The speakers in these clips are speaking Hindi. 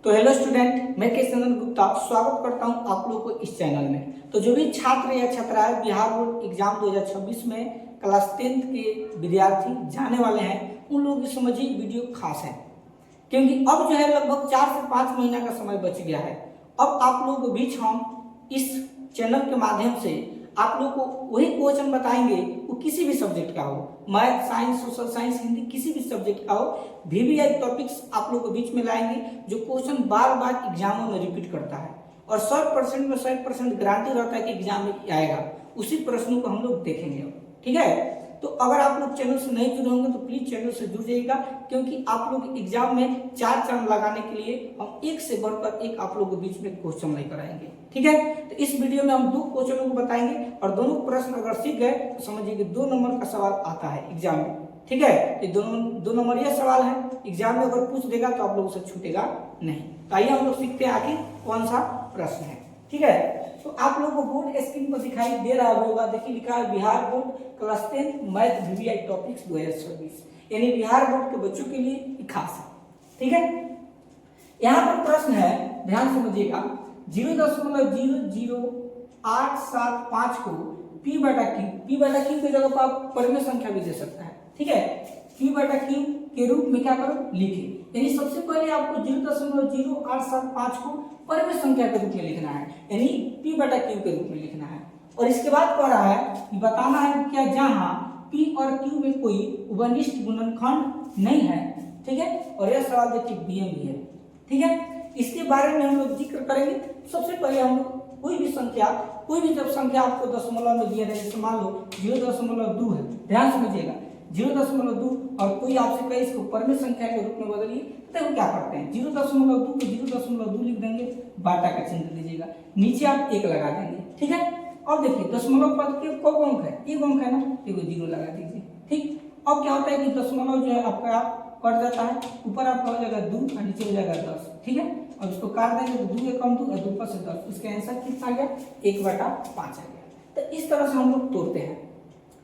तो हेलो स्टूडेंट, मैं के चंदन गुप्ता स्वागत करता हूं आप लोगों को इस चैनल में। तो जो भी छात्र या छात्राएं बिहार बोर्ड एग्जाम 2026 में क्लास 10th के विद्यार्थी जाने वाले हैं, उन लोगों की समझिए वीडियो खास है, क्योंकि अब जो है लगभग 4 से 5 महीना का समय बच गया है। अब आप लोगों के बीच हम इस चैनल के माध्यम से आप लोग को वही क्वेश्चन बताएंगे, वो किसी भी सब्जेक्ट का हो, math, science, social science, Hindi, किसी भी सब्जेक्ट का हो। VVI टॉपिक्स आप लोग के बीच में लाएंगे जो क्वेश्चन बार बार एग्जामों में रिपीट करता है और 100% में 100% गारंटी रहता है कि एग्जाम में आएगा। उसी प्रश्नों को हम लोग देखेंगे, ठीक है। तो अगर आप लोग चैनल से नहीं जुड़े होंगे तो प्लीज चैनल से जुड़ जाइएगा, क्योंकि आप लोग एग्जाम में 4 चांद लगाने के लिए हम एक से बढ़कर एक आप लोगों के बीच में क्वेश्चन लेकर आएंगे, ठीक है। तो इस वीडियो में हम 2 क्वेश्चनों को बताएंगे और दोनों प्रश्न अगर सीख गए तो समझिए कि 2 नंबर का सवाल आता है एग्जाम में, ठीक है। तो दो नंबर यह सवाल है, एग्जाम में अगर पूछ देगा तो आप लोगों से छूटेगा नहीं। तो आइए हम लोग सीखते हैं आखिर कौन सा प्रश्न है, ठीक है। तो आप लोगों को बोर्ड स्क्रीन पर दिखाई दे रहा होगा, देखिए लिखा है Bihar board class 10 math VVI topics 2026, यानी बिहार बोर्ड के बच्चों के लिए खास है, ठीक है। यहाँ पर प्रश्न है, ध्यान समझिएगा, 0.00875 को P बटा क्यू की जगह पर आप परिमेय संख्या भी दे सकता है, ठीक है। P बटा क्यू के रूप में क्या करो, लिखे। यानी सबसे पहले आपको 0.0875 को परिमेय संख्या के रूप में लिखना है, यानी P बटा क्यू के रूप में लिखना है। और इसके बाद कह रहा है कि बताना है क्या जहां P और Q में कोई उभयनिष्ठ गुणनखंड नहीं है, ठीक है। और यह सवाल देखिए BM भी है, ठीक है। इसके बारे में हम लोग जिक्र करेंगे। सबसे पहले हम लोग कोई भी जब संख्या आपको दशमलव में दिया जाए, जैसे मान लो 0.2 है, ध्यान समझिएगा 0.2, और कोई आपसे कहे इसको परिमेय संख्या के रूप में बदलिए, तो हम क्या करते हैं 0.2 को 0.2 लिख देंगे, बाटा का चिन्ह दीजिएगा, नीचे आप 1 लगा देंगे, ठीक है। और देखिए दशमलव पद के कौन अंक है, 1 अंक है ना, तो 0 लगा दीजिए, ठीक। अब क्या होता है कि दशमलव जो है आपका कट जाता है, ऊपर आपका हो जाएगा 2 और नीचे हो जाएगा 10, ठीक है। और इसको काट देंगे तो 2 कम 2 और 2 पर से 10, इसका आंसर कितना आ गया, 1/5 आ गया। तो इस तरह से हम लोग तोड़ते हैं,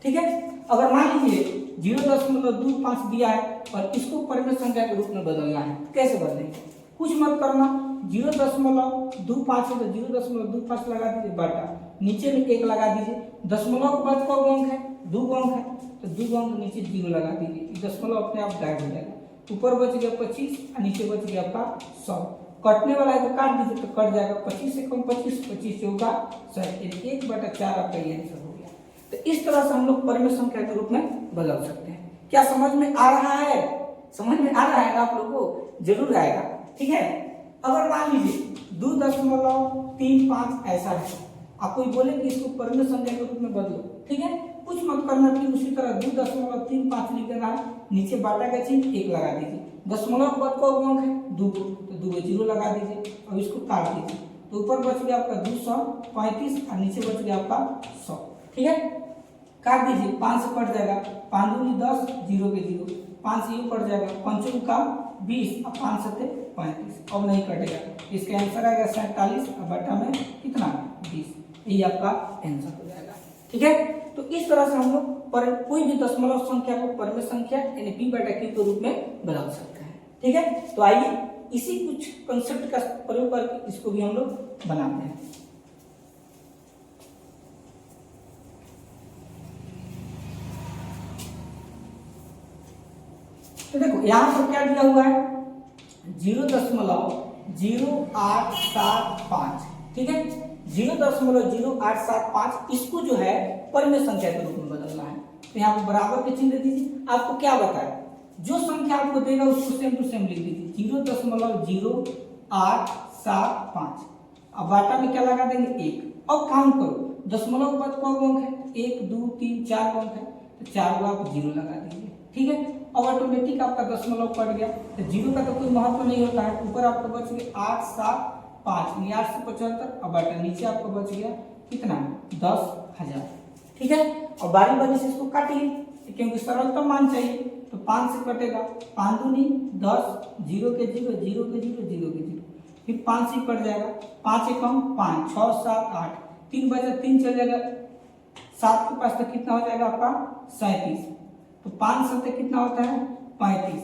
ठीक है। अगर मान लीजिए 0.25 दिया है और इसको परिमेय संख्या के रूप में बदलना है, कैसे बदलेंगे, कुछ मत करना, 0.25 है तो 0.25 लगा दीजिए, बाटा नीचे में 1 लगा दीजिए, दशमलव के बाद कौन अंक है, 2 अंक है, तो 2 अंक नीचे 0 लगा दीजिए, दशमलव अपने आप गायब हो जाएगा, ऊपर बच गया 25 और नीचे बच गया आपका 100। कटने वाला है तो काट दीजिए तो कट जाएगा, 25 से कम 25, 25 चौका 100, 1/4 आपका ये आंसर हो गया। तो इस तरह से हम लोग परिमेय संख्या के रूप में बदल सकते हैं। क्या समझ में आ रहा है? समझ में आ रहा है ना आप लोगों को? जरूर आएगा, ठीक है। अगर मान लीजिए 2.35 ऐसा है, आप कोई बोले कि इसको परिमेय संख्या के रूप में बदलो, ठीक है, कुछ मत करना, फिर उसी तरह 2.35 लिख देना है, नीचे बाटा का चिन्ह 1 लगा दीजिए, दशमलव के बाद कौन अंक है, 2, तो 2 0 लगा दीजिए, अब इसको काट दीजिए, तो ऊपर बच गया आपका 235 और नीचे बच गया आपका 100, ठीक है। काट दीजिए, 5 से कट जाएगा, 5 दूनी 10, 0 के 0, 5 से ये कट जाएगा, 5 का 20 और 5 से 35, अब नहीं कटेगा, इसका आंसर आएगा 47 और बटा में कितना 20, यही आपका आंसर हो जाएगा, ठीक है। तो इस तरह से हम लोग पर कोई भी दशमलव संख्या को परिमेय संख्या यानी P बटा Q के रूप में बदल सकते हैं, ठीक है। तो आइए इसी कुछ कंसेप्ट का प्रयोग करके इसको भी हम लोग बनाते हैं। तो देखो यहाँ पर क्या दिया हुआ है, 0.0875, ठीक है, 0.0875, इसको जो है परिमेय संख्या के रूप में बदलना है। तो यहाँ पर बराबर के चिन्ह दे दीजिए। आपको क्या बताया, जो संख्या आपको देगा उसको सेम टू सेम लिख दीजिए, 0.0875, अब बाटा में क्या लगा देंगे 1। अब काउंट करो, दशमलव के बाद कौन अंक है, 1 2 3 4 अंक है, तो 4 को आप 0 लगा दीजिए, ठीक है। अब ऑटोमेटिक आपका दशमलव कट गया, तो 0 का तो कोई महत्व नहीं होता है, ऊपर आपको बच गया 875, 875, अब बाटा नीचे आपको बच गया कितना 10,000, ठीक है। और बारी बारी से इसको काटिए, क्योंकि सरलतम मान चाहिए, तो 5 से कटेगा, 5 दूनी 10, 0 के 0, 0 के 0, 0 के 0, फिर 5 से कट जाएगा, 5 से कम 5, 6 7 8, 3 बचा 3 चल जाएगा, 7 के पास तो कितना हो जाएगा आपका 37, तो 5 7 कितना होता है 35,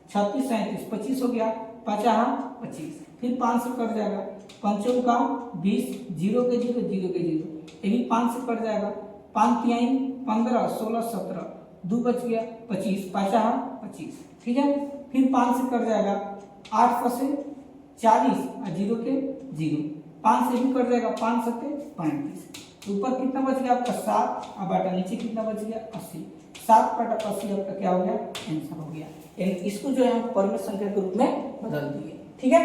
36 37 25 हो गया, 50 25, फिर 5 से कट जाएगा, 5 का 20, 0 के 0, 0 के 0, ये भी 5 से कट जाएगा, 5 तिहाई 15, 16, 17, 2 बच गया 25, 5 25, ठीक है। फिर 5 से कट जाएगा, 8 से 40 और 0 के 0, 5 से भी कट जाएगा, 5 से 35, ऊपर कितना बच गया आपका 7 और बटा नीचे कितना बच गया 80, 7 बटा 80 आपका क्या हो गया आंसर हो गया। यानी इसको जो है हम परिमेय संख्या के रूप में बदल दिए, ठीक है।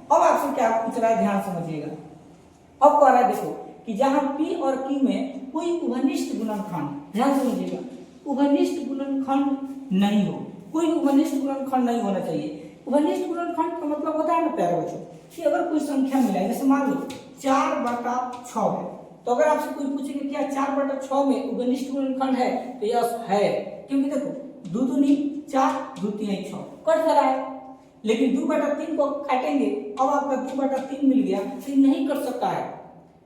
अब आपसे क्या पूछ रहा है, ध्यान समझिएगा। अब कह रहा है देखो कि जहां P और Q में कोई उभयनिष्ठ गुणनखंड, ध्यान समझिएगा, उभयनिष्ठ गुणनखंड नहीं हो, कोई उभयनिष्ठ गुणनखंड नहीं होना चाहिए। उभयनिष्ठ गुणनखंड का मतलब होता है ना प्यारे बच्चों कि अगर कोई संख्या मिला, जैसे मान लो 4/6 है, तो अगर आपसे कोई पूछे कि क्या 4/6 में उभयनिष्ठ गुणनखंड है, तो यस है, क्योंकि देखो 2 दूनी 4, 2 तिहाई 6 कट रहा है। लेकिन 2/3 को काटेंगे, अब आपका 2/3 मिल गया, तो नहीं कट सकता है,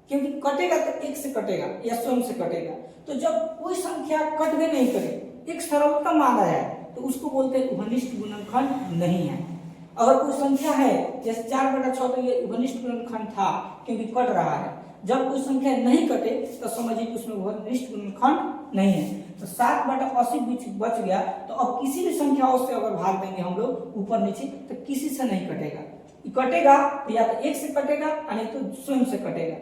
क्योंकि कटेगा तो 1 से कटेगा या स्वयं से कटेगा। तो जब कोई संख्या कटवे नहीं करे, एक सर्वोत्तम मान आया है, तो उसको बोलते हैं उभयनिष्ठ गुणनखंड नहीं है। अगर कोई संख्या है जैसे 4/6, तो ये उभयनिष्ठ गुणनखंड था क्योंकि कट रहा है। जब कोई संख्या नहीं कटे तो समझिए कि उसमें उभयनिष्ठ गुणनखंड नहीं है। तो 7/80 बच गया, तो अब किसी भी संख्याओं से अगर भाग देंगे हम लोग ऊपर नीचे, तो किसी से नहीं कटेगा। कटेगा तो या तो 1 से कटेगा और नहीं तो स्वयं से कटेगा।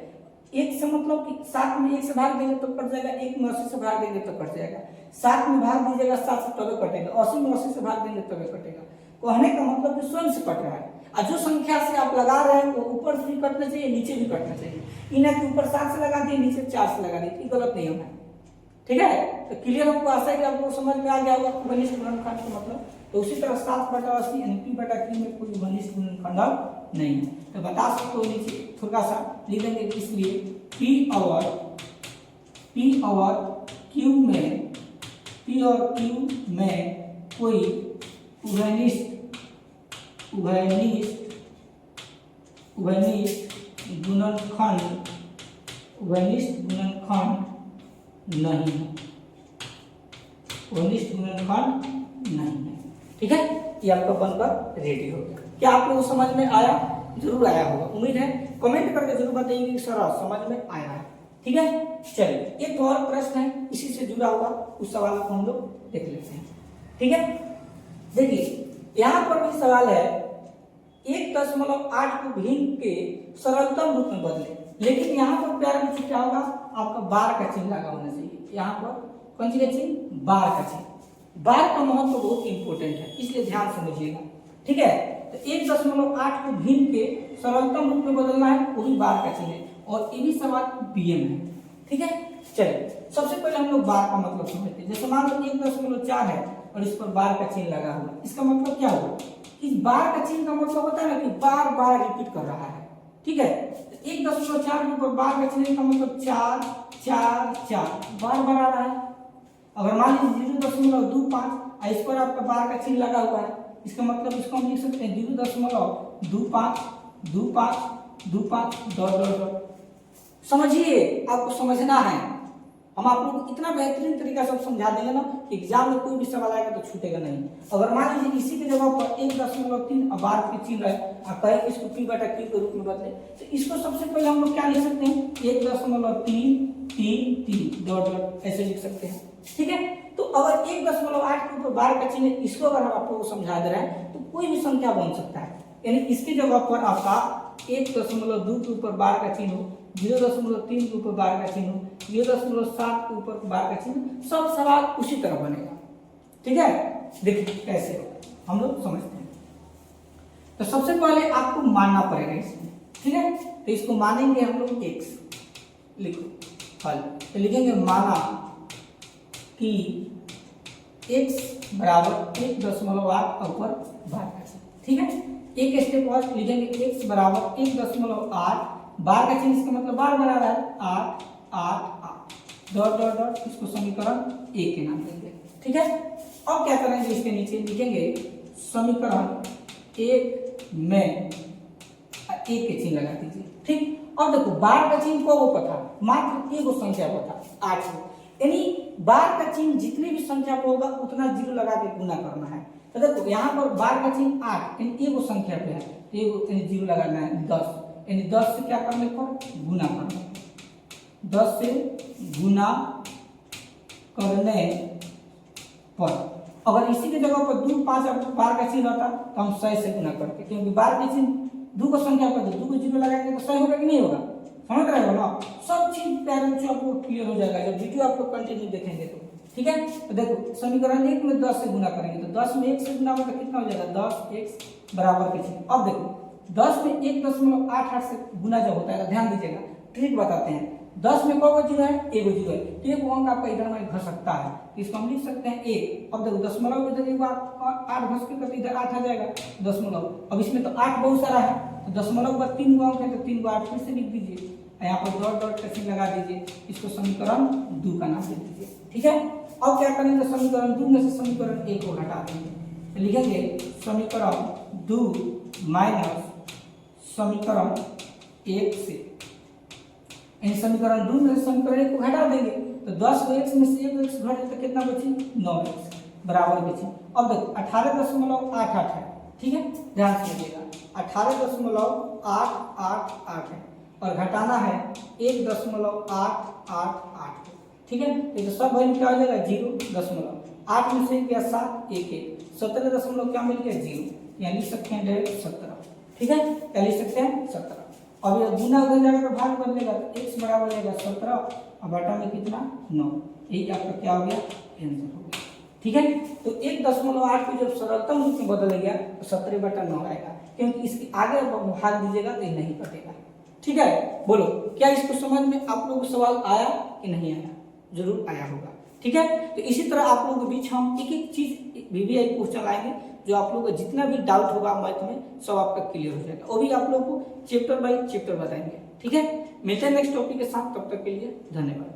1 से मतलब कि 7 में 1 से भाग देंगे तो कट जाएगा, 1 में 80 से भाग देंगे तो कट जाएगा, 7 में भाग दीजिएगा 7 से तभी कटेगा, 80 में 80 से भाग देंगे तभी कटेगा। कहने का मतलब कि स्वयं से कट रहा है। और जो संख्या से आप लगा रहे हैं वो ऊपर से भी कटना चाहिए, नीचे भी कटना चाहिए। इन्हें के ऊपर 7 से लगा दिए, नीचे 4 से लगा दिए, ये गलत नहीं होना है, ठीक है। तो क्लियर हमको आशा है कि आपको समझ में आ गया होगा उभयनिष्ठ गुणनखंड का मतलब। तो उसी तरह 7/80 यानी P/Q में कोई उभयनिष्ठ गुणनखंड नहीं है। तो बता सकते हो नीचे थोड़ा सा लिख देंगे, इसलिए P और Q में कोई उभयनिष्ठ गुणनखंड नहीं है, उभयनिष्ठ गुणनखंड नहीं है, ठीक है। ये आपका बनकर रेडी हो गया। क्या आप लोगों को समझ में आया? जरूर आया होगा, उम्मीद है। कमेंट करके जरूर बताइए कि सर समझ में आया है, ठीक है। चलिए एक और प्रश्न है इसी से जुड़ा हुआ, उस सवाल को हम लोग देख लेते हैं, ठीक है। देखिए यहाँ पर भी सवाल है 1.8 को भिन्न के सरलतम रूप में बदले, लेकिन यहाँ पर प्यारे बच्चों क्या होगा, आपका बार का चिन्ह लगा होना चाहिए। यहाँ पर कौन सी का चिन्ह? बार का चिन्ह। बार का महत्व तो बहुत इंपॉर्टेंट है, इसलिए ध्यान समझिएगा, ठीक है। तो 1.8 को भिन्न के सरलतम रूप में बदलना है, वही बार का चिन्ह है, और ये भी सवाल BM है, ठीक है। चलिए सबसे पहले हम लोग बार का मतलब समझते हैं। जैसे मान लो 1.4 है और इस पर बार का चिन्ह लगा हुआ, इसका मतलब क्या हुआ? इस बार का चिन्ह का मतलब होता है ना कि बार बार रिपीट कर रहा है, ठीक है। 1.4 के ऊपर बार का चिन्ह का मतलब 4 4 4 बार बार आ रहा है। अगर मान लीजिए 0.25 इस पर आपका बार का चिन्ह लगा हुआ है, इसका मतलब इसको हम लिख सकते हैं 0.25 25 25 समझिए, आपको समझना है। हम आप लोगों को इतना बेहतरीन तरीका से समझा देंगे ना, एग्जाम में कोई भी सवाल आएगा तो छूटेगा नहीं। अगर मान लीजिए इसी के जगह पर 1.3 और बार के चिन्ह है, आप कहें इसको P/Q के रूप में बदले, तो इसको सबसे पहले हम लोग क्या लिख सकते हैं? 1.3 डॉट ऐसे लिख सकते हैं, ठीक है। तो अगर 1.8 के ऊपर बार का चिन्ह, इसको अगर हम आप लोगों को समझा दे रहे हैं तो कोई भी संख्या बन सकता है। यानी इसके जगह पर आपका 1.2 के ऊपर बार का चिन्ह हो, 0.3 के ऊपर बार का चिन्ह हो, 0.7 के ऊपर बार का चिन्ह, सब सवाल उसी तरह बनेगा, ठीक है। देखिए कैसे हम लोग समझते हैं। तो सबसे पहले आपको मानना पड़ेगा इसमें, ठीक है। तो इसको मानेंगे हम लोग x, लिखो हल। तो लिखेंगे माना कि x बराबर 1.8 ऊपर बार का चिन्ह, ठीक है। एक स्टेप और लिखेंगे x बराबर 1.8 बार का चिन्ह, इसका मतलब बार बना रहा है 8 8 8 डॉट डॉट डॉट, इसको समीकरण 1 के नाम देंगे, ठीक है। अब क्या करेंगे, इसके नीचे लिखेंगे समीकरण 1 में 1 के चिन्ह लगा दीजिए, ठीक। अब देखो बार का चिन्ह को वो पता, मात्र एगो संख्या पता 8 को, यानी बार का चिन्ह जितने भी संख्या पर होगा उतना जीरो लगा के गुना करना है। तो देखो यहाँ पर बार का चिन्ह 8 यानी एगो संख्या पे है, एगो यानी जीरो लगाना है 10, यानी 10 से क्या करने पर गुना करना, 10 से गुना करने पर अगर इसी के जगह पर 2 5 बार का चिन्ह रहता तो हम 100 से गुना करते, क्योंकि बार का चिन्ह 2 को संख्या पर 2 को जीरो लगाएंगे तो 100 होगा कि नहीं होगा, समझ रहे हो ना। सब चीज प्यारे बच्चों आपको क्लियर हो जाएगा जब वीडियो आप लोग कंटिन्यू देखेंगे तो, ठीक है। तो देखो समीकरण 1 में 10 से गुना करेंगे तो 10 में 1 से गुना होगा तो कितना हो जाएगा 10x बराबर के चिन्ह। अब देखो 10 में 1.88 से गुना जब होता है तो ध्यान दीजिएगा, ट्रिक बताते हैं। 10 में कौन जीरो है, एगो जीरो है, तो एक अंक आपका इधर में घस सकता है, इसको हम लिख सकते हैं 1। अब देखो दशमलव इधर एक बार 8 घस के इधर 8 आ जाएगा दशमलव। अब इसमें तो 8 बहुत सारा है तो दशमलव पर 3 गो अंक है तो 3 को 8 फिर से लिख दीजिए, यहाँ पर डॉट डॉट का चिन्ह लगा दीजिए, इसको समीकरण 2 का नाम दे दीजिए, ठीक है। अब क्या करेंगे, समीकरण 2 में से समीकरण 1 को हटा देंगे, तो लिखेंगे समीकरण 2 माइनस समीकरण 1 से, समीकरण 2 में से समीकरण 1 को हटा देंगे तो 10 को x में से 1 x घटे तो कितना बची 9x बराबर बची। अब देखो 18.88 है, ठीक है, ध्यान से देखिएगा 18.888 है और घटाना है 1.888, ठीक है। तो सब वैल्यू क्या हो जाएगा 0.8 में से गया 7 1 1 17 क्या मिल गया 0, यानी लिख सकते हैं डायरेक्ट 17, ठीक है, क्या लिख सकते हैं 17। अब ये गुना उधर जाएगा तो भाग बदलेगा तो x बराबर हो जाएगा 17 और बटा में कितना 9, यही आपका क्या हो गया आंसर हो गया, ठीक है। तो 1.8 को जब सरलतम रूप में बदल गया तो 17/9 आएगा, क्योंकि इसके आगे भाग दीजिएगा तो ये नहीं कटेगा, ठीक है। बोलो क्या इसको समझ में आप लोगों को सवाल आया कि नहीं आया, जरूर आया होगा, ठीक है। तो इसी तरह आप लोगों के बीच हम एक एक चीज VVI क्वेश्चन लाएंगे जो आप लोगों को जितना भी डाउट होगा मैथ में सब आपका क्लियर हो जाएगा, वो भी आप लोगों को चैप्टर बाय चैप्टर बताएंगे, ठीक है। मिलते हैं नेक्स्ट टॉपिक के साथ, तब तक के लिए धन्यवाद।